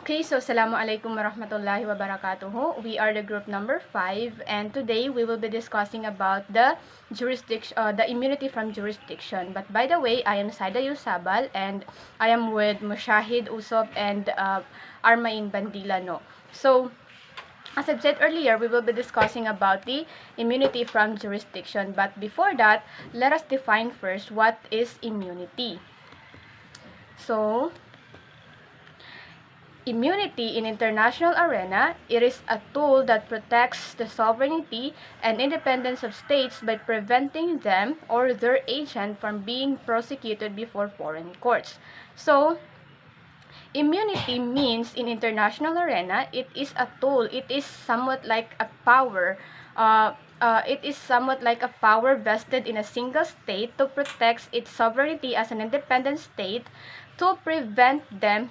Okay, so Assalamualaikum warahmatullahi wabarakatuh. We are the group number 5, and today we will be discussing about the immunity from jurisdiction. But by the way, I am Saida Yusabal, and I am with Mushahid Usop and Armain Bandilano. So, as I've said earlier, we will be discussing about the immunity from jurisdiction. But before that, let us define first what is immunity. So, immunity in international arena, it is a tool that protects the sovereignty and independence of states by preventing them or their agent from being prosecuted before foreign courts. So, immunity means in international arena, it is a tool, it is somewhat like a power. It is somewhat like a power vested in a single state to protect its sovereignty as an independent state to prevent them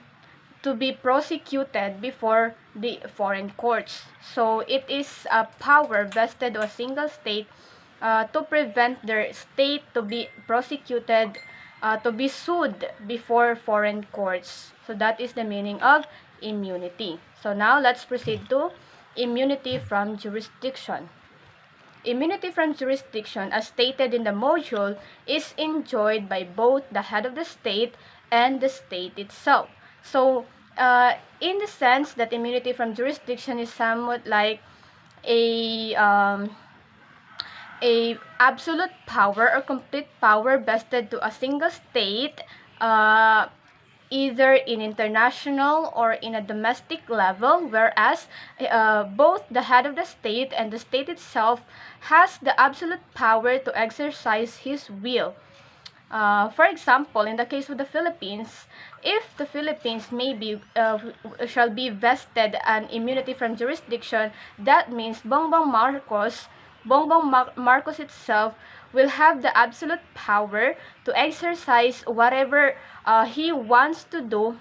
to be prosecuted before the foreign courts. So it is a power vested to a single state to prevent their state to be prosecuted, to be sued before foreign courts. So that is the meaning of immunity. So now let's proceed to immunity from jurisdiction. Immunity from jurisdiction, as stated in the module, is enjoyed by both the head of the state and the state itself. So, in the sense that immunity from jurisdiction is somewhat like a absolute power or complete power vested to a single state, either in international or in a domestic level, whereas both the head of the state and the state itself has the absolute power to exercise his will. For example, in the case of the Philippines, if the Philippines shall be vested an immunity from jurisdiction, that means Bongbong Marcos itself will have the absolute power to exercise whatever he wants to do.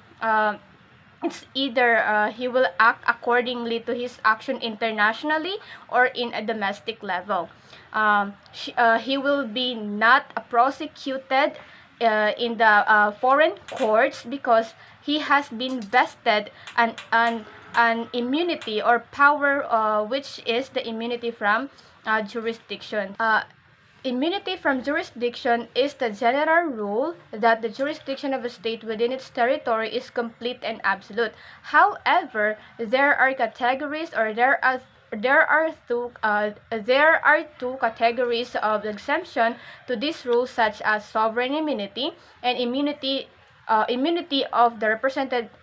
It's either he will act accordingly to his action internationally or in a domestic level. He will be not prosecuted in the foreign courts because he has been vested an immunity or power, which is the immunity from jurisdiction. Immunity from jurisdiction is the general rule that the jurisdiction of a state within its territory is complete and absolute. However, there are categories, or there are two categories of exemption to this rule, such as sovereign immunity and immunity of the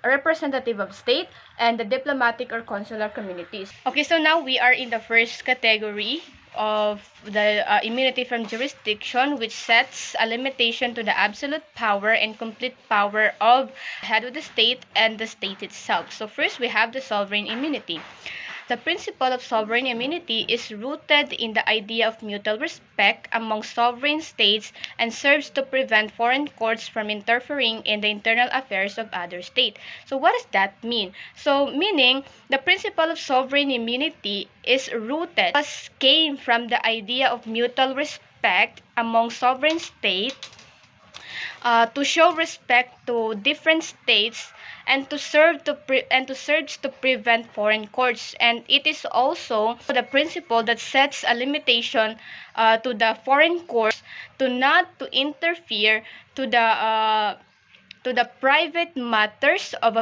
representative of state and the diplomatic or consular communities. Okay, so now we are in the first category of the immunity from jurisdiction, which sets a limitation to the absolute power and complete power of head of the state and the state itself. So first we have the sovereign immunity. The principle of sovereign immunity is rooted in the idea of mutual respect among sovereign states and serves to prevent foreign courts from interfering in the internal affairs of other states. So what does that mean? So meaning the principle of sovereign immunity is rooted, came from the idea of mutual respect among sovereign states, to show respect to different states and to serve to prevent foreign courts. And it is also the principle that sets a limitation to the foreign courts to not to interfere to the private matters of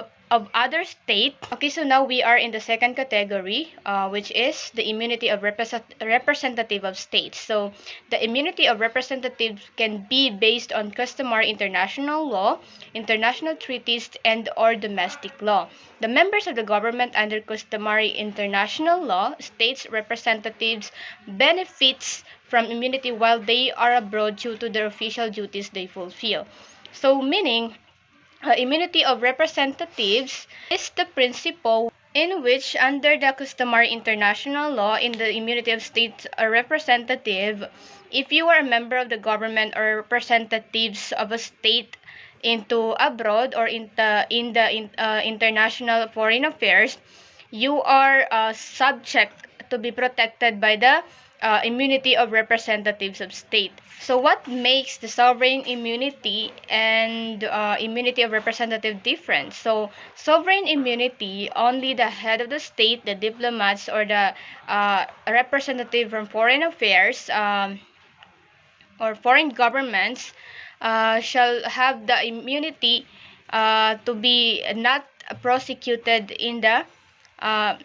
other state. Okay, so now we are in the second category, which is the immunity of representative of states. So the immunity of representatives can be based on customary international law, international treaties, and or domestic law. The members of the government under customary international law, states representatives benefits from immunity while they are abroad due to their official duties they fulfill. So meaning, immunity of representatives is the principle in which, under the customary international law, in the immunity of state representative, if you are a member of the government or representatives of a state into abroad or in the international foreign affairs, you are subject to be protected by the immunity of representatives of state. So what makes the sovereign immunity and immunity of representative different? So sovereign immunity, only the head of the state, the diplomats, or the representative from foreign affairs or foreign governments shall have the immunity to be not prosecuted in the uh,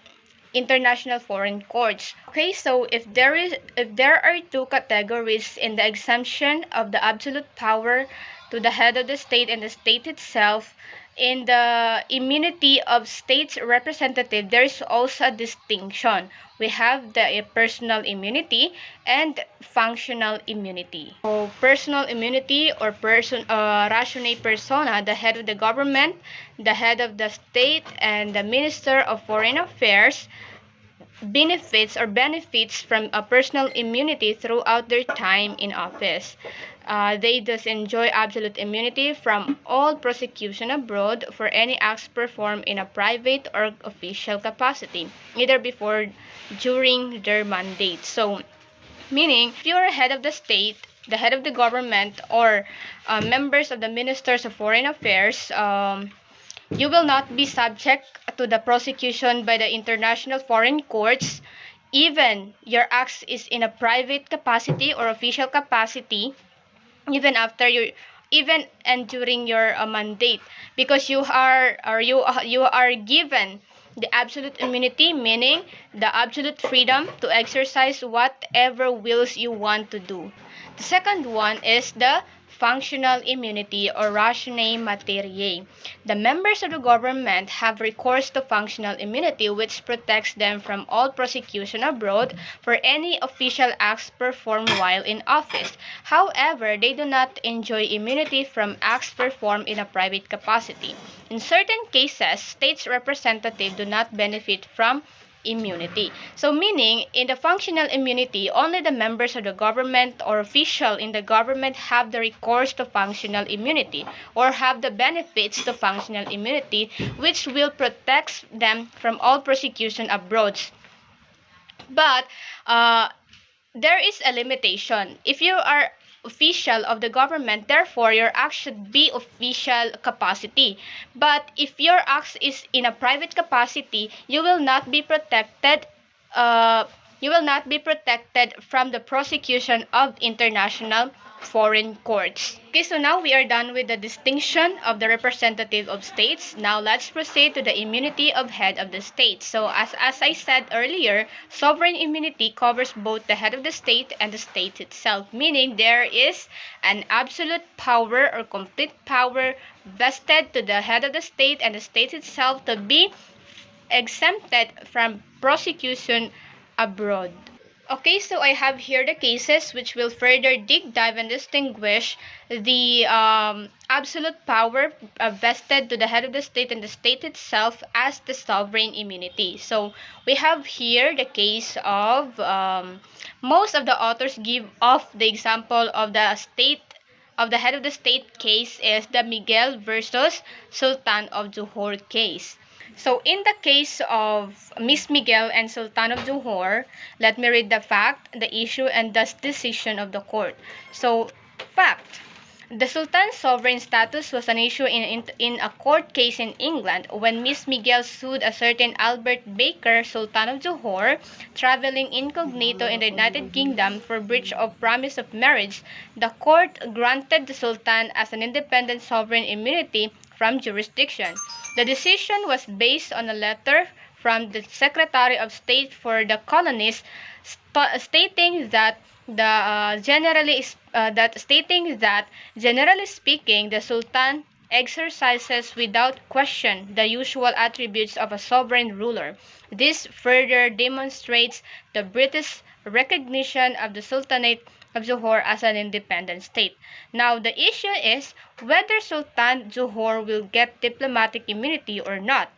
international foreign courts. Okay, so if there are two categories in the exemption of the absolute power to the head of the state and the state itself, in the immunity of state's representative, there is also a distinction. We have the personal immunity and functional immunity. So personal immunity or ratione persona, the head of the government, the head of the state, and the minister of foreign affairs benefits from a personal immunity throughout their time in office. They thus enjoy absolute immunity from all prosecution abroad for any acts performed in a private or official capacity, either before, during their mandate. So, meaning, if you are head of the state, the head of the government, or members of the ministers of foreign affairs, you will not be subject to the prosecution by the international foreign courts, even your acts is in a private capacity or official capacity, even after your even and during your mandate, because you are given the absolute immunity, meaning the absolute freedom to exercise whatever wills you want to do. The second one is the functional immunity or ratione materiae. The members of the government have recourse to functional immunity, which protects them from all prosecution abroad for any official acts performed while in office. However, they do not enjoy immunity from acts performed in a private capacity. In certain cases, states representatives do not benefit from immunity. So meaning, in the functional immunity, only the members of the government or official in the government have the recourse to functional immunity or have the benefits to functional immunity, which will protect them from all prosecution abroad. But there is a limitation. If you are official of the government, therefore your act should be official capacity. But if your act is in a private capacity, you will not be protected. Uh, you will not be protected from the prosecution of international foreign courts. Okay, so now we are done with the distinction of the representative of states. Now let's proceed to the immunity of head of the state. So as I said earlier, sovereign immunity covers both the head of the state and the state itself, meaning there is an absolute power or complete power vested to the head of the state and the state itself to be exempted from prosecution abroad. Okay, so I have here the cases which will further dig dive and distinguish the absolute power vested to the head of the state and the state itself as the sovereign immunity. So we have here the case of most of the authors give off the example of the head of the state case is the Miguel versus Sultan of Johor case. So in the case of Miss Miguel and Sultan of Johor, let me read the fact, the issue, and the decision of the court. So, fact. The Sultan's sovereign status was an issue in a court case in England when Miss Miguel sued a certain Albert Baker, Sultan of Johor, traveling incognito in the United Kingdom for breach of promise of marriage. The court granted the Sultan as an independent sovereign immunity from jurisdiction. The decision was based on a letter from the Secretary of State for the Colonies stating that generally speaking, the Sultan exercises without question the usual attributes of a sovereign ruler. This further demonstrates the British recognition of the Sultanate of Johor as an independent state. Now, the issue is whether Sultan Johor will get diplomatic immunity or not.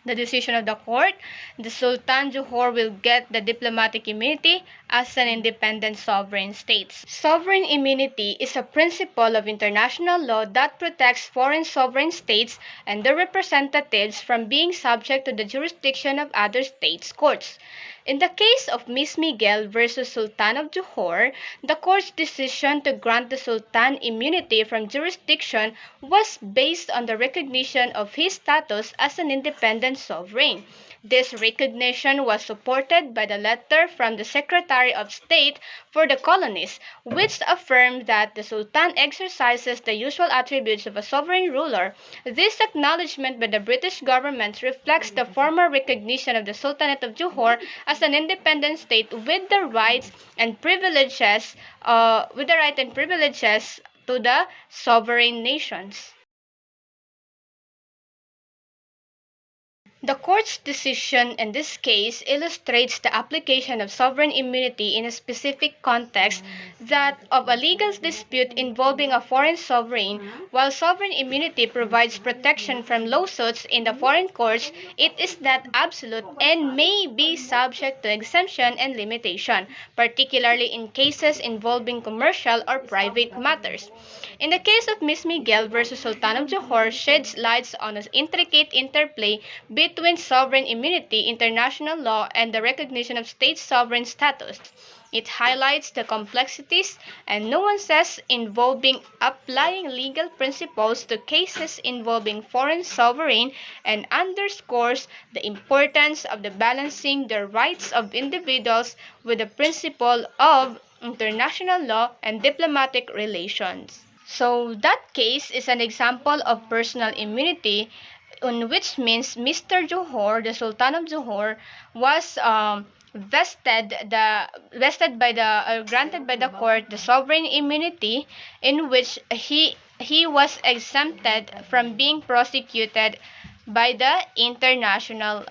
the decision of the court, the Sultan Johor will get the diplomatic immunity as an independent sovereign state. Sovereign immunity is a principle of international law that protects foreign sovereign states and their representatives from being subject to the jurisdiction of other states' courts. In the case of Miss Miguel versus Sultan of Johor, the court's decision to grant the Sultan immunity from jurisdiction was based on the recognition of his status as an independent sovereign. This recognition was supported by the letter from the Secretary of State for the Colonies, which affirmed that the Sultan exercises the usual attributes of a sovereign ruler. This acknowledgement by the British government reflects the formal recognition of the Sultanate of Johor as an independent state with the rights and privileges to the sovereign nations. The court's decision in this case illustrates the application of sovereign immunity in a specific context, that of a legal dispute involving a foreign sovereign. While sovereign immunity provides protection from lawsuits in the foreign courts, it is not absolute and may be subject to exemption and limitation, particularly in cases involving commercial or private matters. In the case of Miss Miguel versus Sultan of Johor sheds light on the intricate interplay between sovereign immunity, international law, and the recognition of state sovereign status. It highlights the complexities and nuances involving applying legal principles to cases involving foreign sovereign and underscores the importance of the balancing the rights of individuals with the principle of international law and diplomatic relations. So that case is an example of personal immunity, in which means Mr. Johor, the Sultan of Johor, was granted by the court the sovereign immunity, in which he was exempted from being prosecuted by the international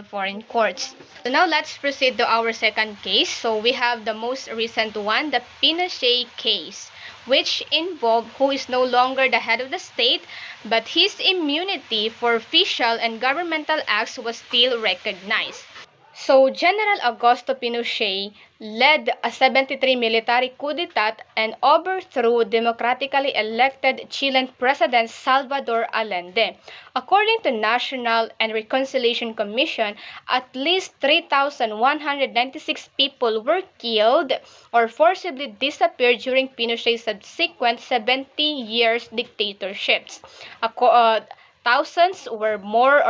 foreign courts. So now let's proceed to our second case. So we have the most recent one, the Pinochet case, which involved who is no longer the head of the state, but his immunity for official and governmental acts was still recognized. So General Augusto Pinochet led a 73 military coup d'etat and overthrew democratically elected Chilean President Salvador Allende. According to National and Reconciliation Commission, at least 3,196 people were killed or forcibly disappeared during Pinochet's subsequent 70 years dictatorships. Thousands more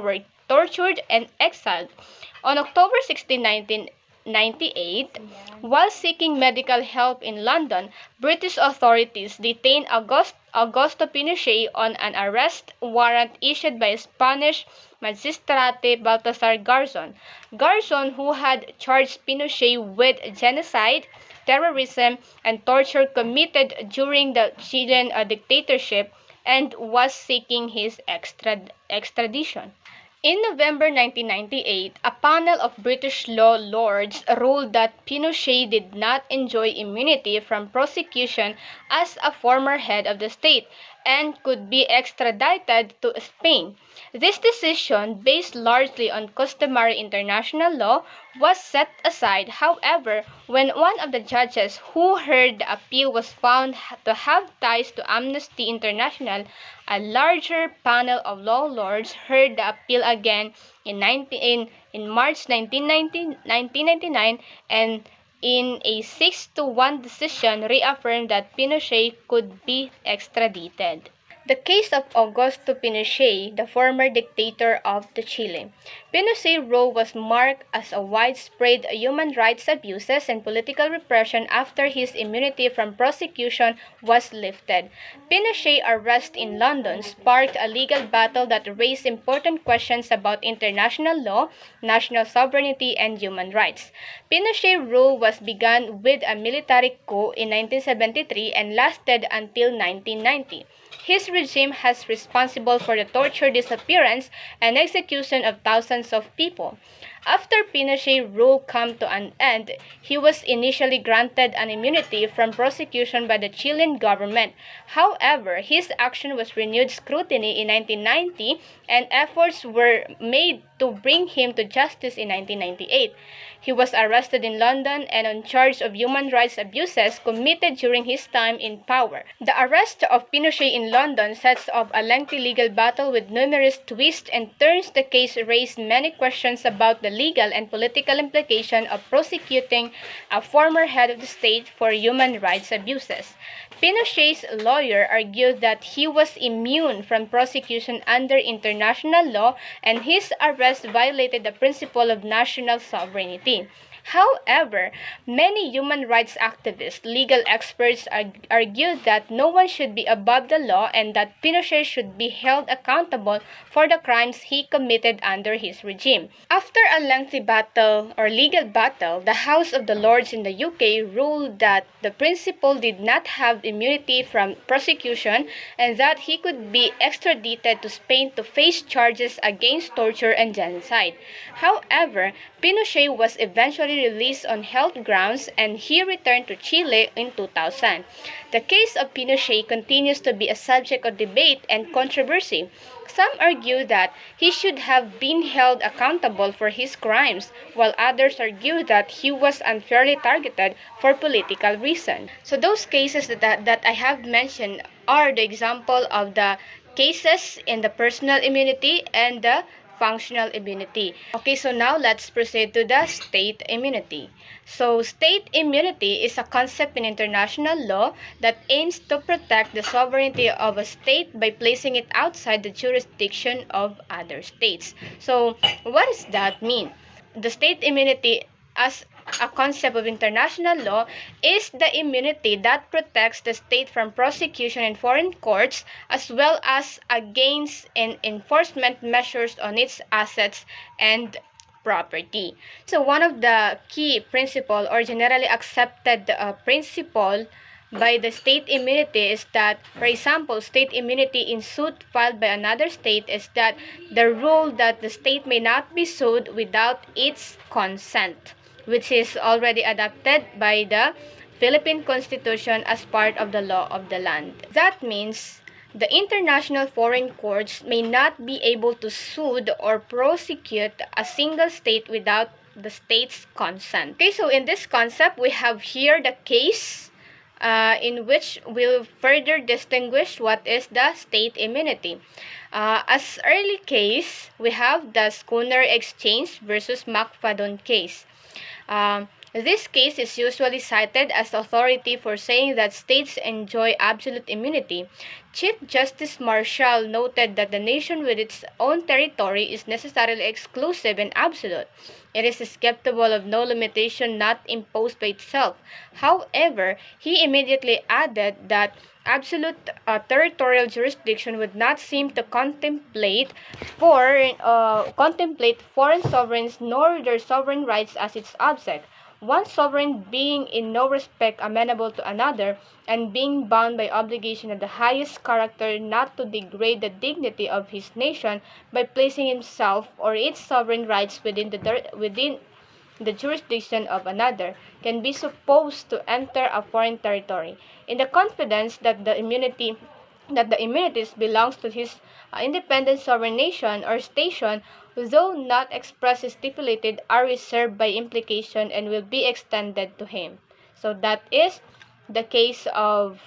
were tortured and exiled. On October 16, 1998, while seeking medical help in London, British authorities detained Augusto Pinochet on an arrest warrant issued by Spanish Magistrate Baltasar Garzon. Garzon, who had charged Pinochet with genocide, terrorism, and torture committed during the Chilean dictatorship, and was seeking his extradition. In November 1998, a panel of British law lords ruled that Pinochet did not enjoy immunity from prosecution as a former head of the state and could be extradited to Spain. This decision, based largely on customary international law, was set aside, however, when one of the judges who heard the appeal was found to have ties to Amnesty International. A larger panel of law lords heard the appeal again in March 1999, and in a 6-1 decision reaffirmed that Pinochet could be extradited. The case of Augusto Pinochet, the former dictator of Chile. Pinochet's rule was marked as a widespread human rights abuses and political repression after his immunity from prosecution was lifted. Pinochet's arrest in London sparked a legal battle that raised important questions about international law, national sovereignty, and human rights. Pinochet's rule was begun with a military coup in 1973 and lasted until 1990. His regime has responsible for the torture, disappearance, and execution of thousands of people. After Pinochet's rule came to an end, he was initially granted an immunity from prosecution by the Chilean government. However, his action was renewed scrutiny in 1990 and efforts were made to bring him to justice in 1998. He was arrested in London and on charge of human rights abuses committed during his time in power. The arrest of Pinochet in London sets off a lengthy legal battle with numerous twists and turns. The case raised many questions about the legal and political implication of prosecuting a former head of the state for human rights abuses. Pinochet's lawyer argued that he was immune from prosecution under international law and his arrest violated the principle of national sovereignty. However, many human rights activists, legal experts argued that no one should be above the law and that Pinochet should be held accountable for the crimes he committed under his regime. After a lengthy battle or legal battle, the House of the Lords in the UK ruled that the principal did not have immunity from prosecution and that he could be extradited to Spain to face charges against torture and genocide. However, Pinochet was eventually released on health grounds and he returned to Chile in 2000. The case of Pinochet continues to be a subject of debate and controversy. Some argue that he should have been held accountable for his crimes, while others argue that he was unfairly targeted for political reasons. So those cases that I have mentioned are the example of the cases in the personal immunity and the functional immunity. Okay, so now let's proceed to the state immunity. So state immunity is a concept in international law that aims to protect the sovereignty of a state by placing it outside the jurisdiction of other states. So what does that mean? The state immunity as a concept of international law is the immunity that protects the state from prosecution in foreign courts as well as against enforcement measures on its assets and property. So one of the key principle or generally accepted principle by the state immunity is that, for example, state immunity in suit filed by another state is that the rule that the state may not be sued without its consent, which is already adopted by the Philippine Constitution as part of the law of the land. That means the international foreign courts may not be able to sue or prosecute a single state without the state's consent. Okay, so in this concept, we have here the case in which we'll further distinguish what is the state immunity. As early case, we have the Schooner Exchange versus McFadden case. This case is usually cited as authority for saying that states enjoy absolute immunity. Chief Justice Marshall noted that the nation with its own territory is necessarily exclusive and absolute. It is susceptible of no limitation not imposed by itself. However, he immediately added that absolute territorial jurisdiction would not seem to contemplate foreign sovereigns nor their sovereign rights as its object. One sovereign being in no respect amenable to another, and being bound by obligation of the highest character not to degrade the dignity of his nation by placing himself or its sovereign rights within the jurisdiction of another, can be supposed to enter a foreign territory, in the confidence that the immunities belongs to his independent sovereign nation or station, though not expressly stipulated, are reserved by implication and will be extended to him. So that is the case of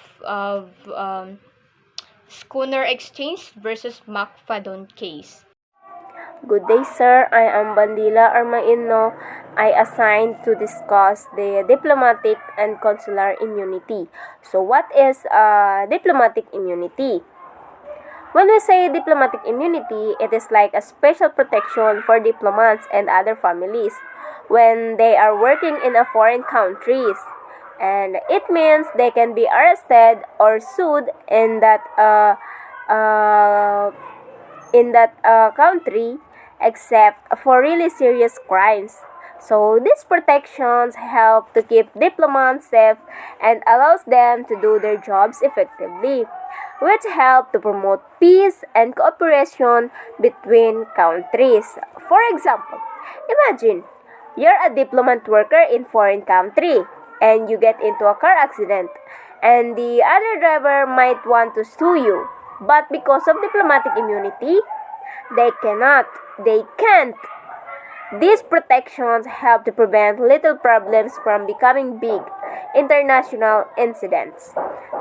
Schooner Exchange versus McFadden case. Good day, sir. I am Bandila Armaino. I assigned to discuss the diplomatic and consular immunity. So, what is diplomatic immunity? When we say diplomatic immunity, it is like a special protection for diplomats and other families when they are working in a foreign countries. And it means they can be arrested or sued in that country except for really serious crimes. So these protections help to keep diplomats safe and allows them to do their jobs effectively, which help to promote peace and cooperation between countries. For example, Imagine, you're a diplomat worker in foreign country and you get into a car accident and the other driver might want to sue you. But because of diplomatic immunity, they can't. These protections help to prevent little problems from becoming big international incidents.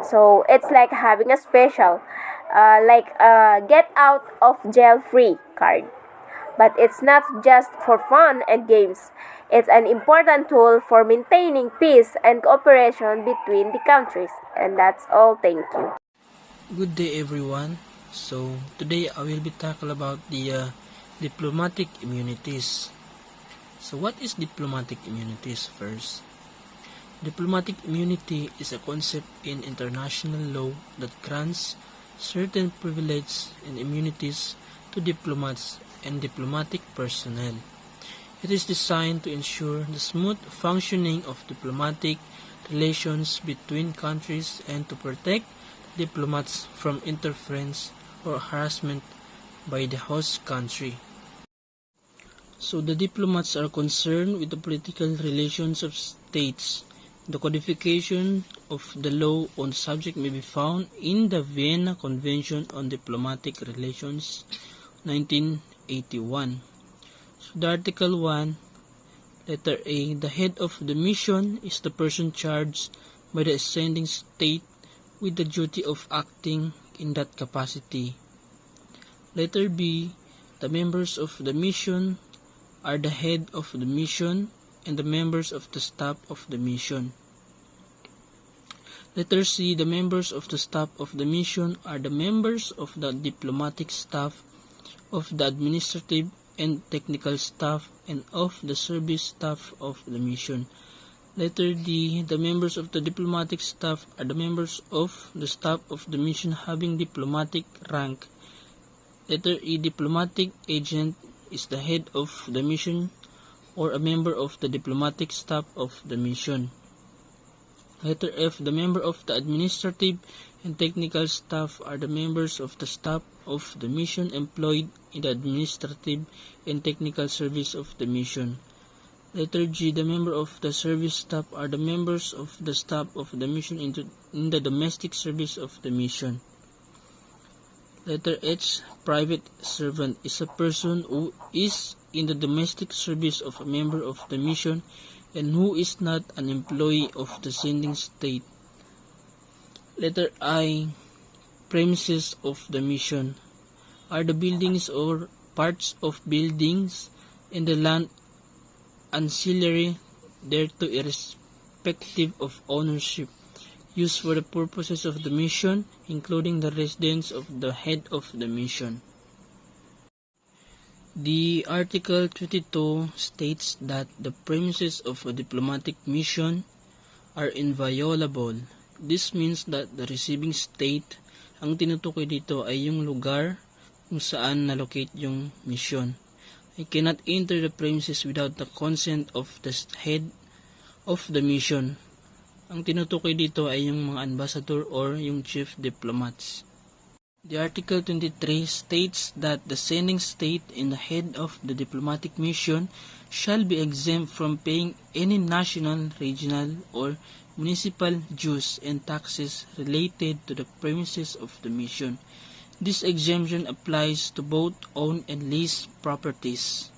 So it's like having a special, like a get out of jail free card. But it's not just for fun and games. It's an important tool for maintaining peace and cooperation between the countries. And that's all. Thank you. Good day everyone. So today I will be talking about the diplomatic immunities. So what is diplomatic immunities first? Diplomatic immunity is a concept in international law that grants certain privileges and immunities to diplomats and diplomatic personnel. It is designed to ensure the smooth functioning of diplomatic relations between countries and to protect diplomats from interference or harassment by the host country. So the diplomats are concerned with the political relations of states. The codification of the law on the subject may be found in the Vienna Convention on Diplomatic Relations, 1981. So the Article 1, letter A, the head of the mission is the person charged by the ascending state with the duty of acting in that capacity. Letter B, the members of the mission are the head of the mission and the members of the staff of the mission. Letter C, the members of the staff of the mission are the members of the diplomatic staff, of the administrative and technical staff, and of the service staff of the mission. Letter D, the members of the diplomatic staff are the members of the staff of the mission having diplomatic rank. Letter E, diplomatic agent is the head of the mission or a member of the diplomatic staff of the mission. Letter F, the member of the administrative and technical staff are the members of the staff of the mission employed in the administrative and technical service of the mission. Letter G, the member of the service staff are the members of the staff of the mission in the domestic service of the mission. Letter H, private servant is a person who is in the domestic service of a member of the mission and who is not an employee of the sending state. Letter I, premises of the mission are the buildings or parts of buildings in the land ancillary thereto irrespective of ownership, used for the purposes of the mission, including the residence of the head of the mission. The Article 22 states that the premises of a diplomatic mission are inviolable. This means that the receiving state, ang tinutukoy dito ay yung lugar kung saan na-locate yung mission. I cannot enter the premises without the consent of the head of the mission. Ang tinutukoy dito ay yung mga ambassador or yung chief diplomats. The Article 23 states that the sending state and the head of the diplomatic mission shall be exempt from paying any national, regional, or municipal dues and taxes related to the premises of the mission. This exemption applies to both owned and leased properties.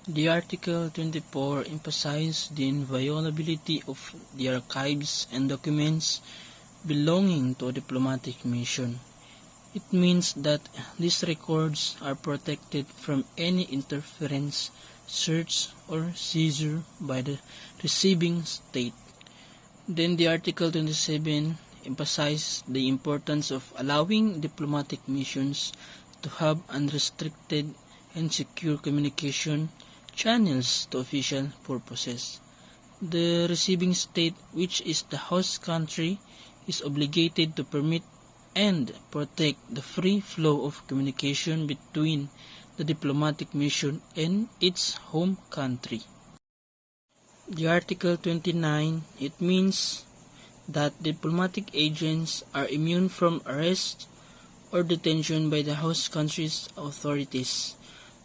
The Article 24 emphasizes the inviolability of the archives and documents belonging to a diplomatic mission. It means that these records are protected from any interference, search, or seizure by the receiving state. Then the Article 27 emphasizes the importance of allowing diplomatic missions to have unrestricted and secure communication channels to official purposes. The receiving state, which is the host country, is obligated to permit and protect the free flow of communication between the diplomatic mission and its home country. The Article 29, it means that diplomatic agents are immune from arrest or detention by the host country's authorities.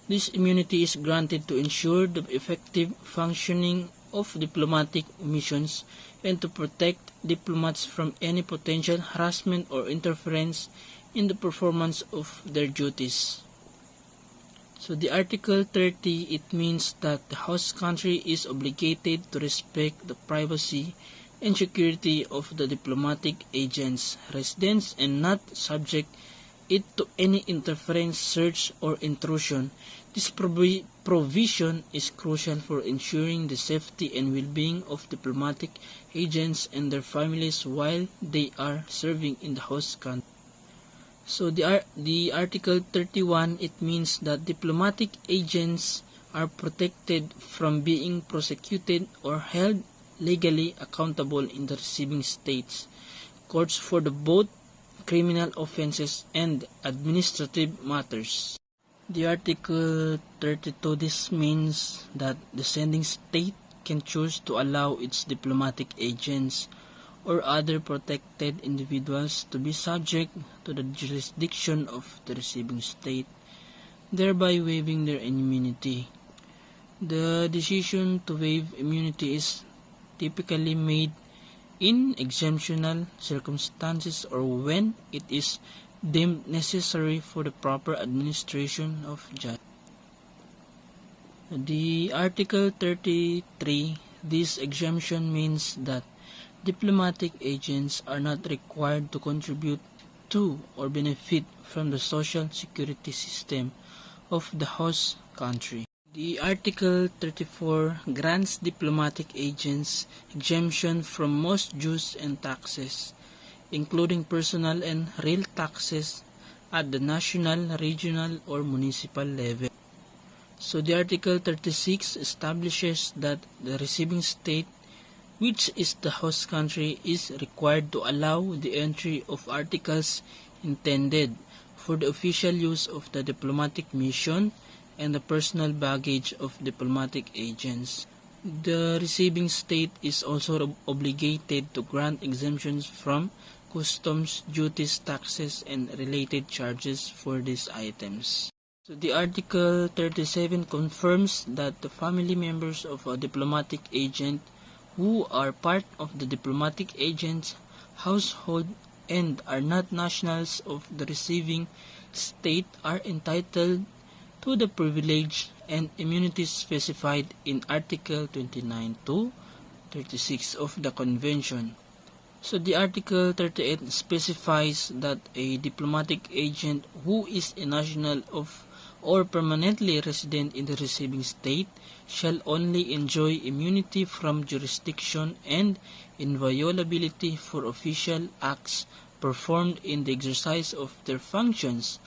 This immunity is granted to ensure the effective functioning of diplomatic missions and to protect diplomats from any potential harassment or interference in the performance of their duties. So the Article 30, it means that the host country is obligated to respect the privacy and security of the diplomatic agents, residents, and not subject it to any interference, search, or intrusion. This provision is crucial for ensuring the safety and well-being of diplomatic agents and their families while they are serving in the host country. So the Article 31, it means that diplomatic agents are protected from being prosecuted or held legally accountable in the receiving states. Courts for both criminal offenses and administrative matters. The Article 32, this means that the sending state can choose to allow its diplomatic agents or other protected individuals to be subject to the jurisdiction of the receiving state, thereby waiving their immunity. The decision to waive immunity is typically made in exemptional circumstances or when it is deemed necessary for the proper administration of justice. The Article 33, this exemption means that diplomatic agents are not required to contribute to or benefit from the social security system of the host country. The Article 34 grants diplomatic agents exemption from most dues and taxes, including personal and real taxes at the national, regional, or municipal level. So the Article 36 establishes that the receiving state, which is the host country, is required to allow the entry of articles intended for the official use of the diplomatic mission and the personal baggage of diplomatic agents. The receiving state is also obligated to grant exemptions from customs, duties, taxes, and related charges for these items. So the Article 37 confirms that the family members of a diplomatic agent who are part of the diplomatic agent's household and are not nationals of the receiving state are entitled to the privilege and immunities specified in Article 29 to 36 of the Convention. So the Article 38 specifies that a diplomatic agent who is a national of or permanently resident in the receiving state shall only enjoy immunity from jurisdiction and inviolability for official acts performed in the exercise of their functions,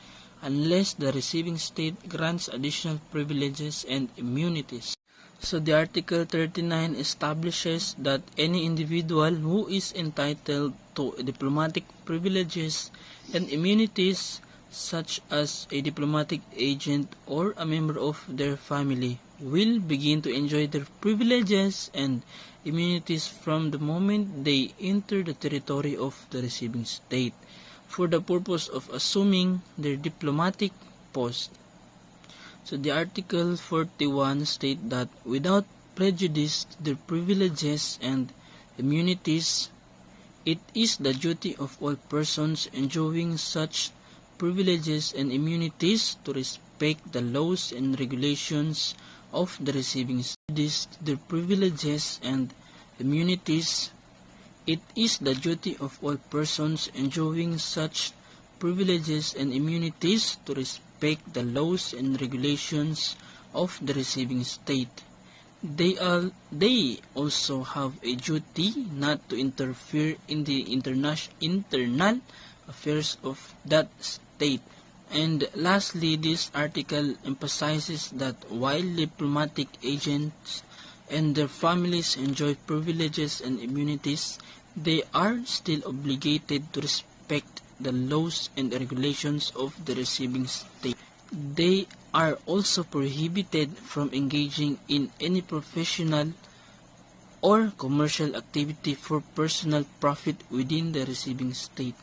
unless the receiving state grants additional privileges and immunities. So the Article 39 establishes that any individual who is entitled to diplomatic privileges and immunities, such as a diplomatic agent or a member of their family, will begin to enjoy their privileges and immunities from the moment they enter the territory of the receiving state for the purpose of assuming their diplomatic post. So the Article 41 states that without prejudice to their privileges and immunities, it is the duty of all persons enjoying such privileges and immunities to respect the laws and regulations of the receiving state. Their privileges and immunities, it is the duty of all persons enjoying such privileges and immunities to respect the laws and regulations of the receiving state. They also have a duty not to interfere in the internal affairs of that state. And lastly, this article emphasizes that while diplomatic agents and their families enjoy privileges and immunities, they are still obligated to respect the laws and regulations of the receiving state. They are also prohibited from engaging in any professional or commercial activity for personal profit within the receiving state.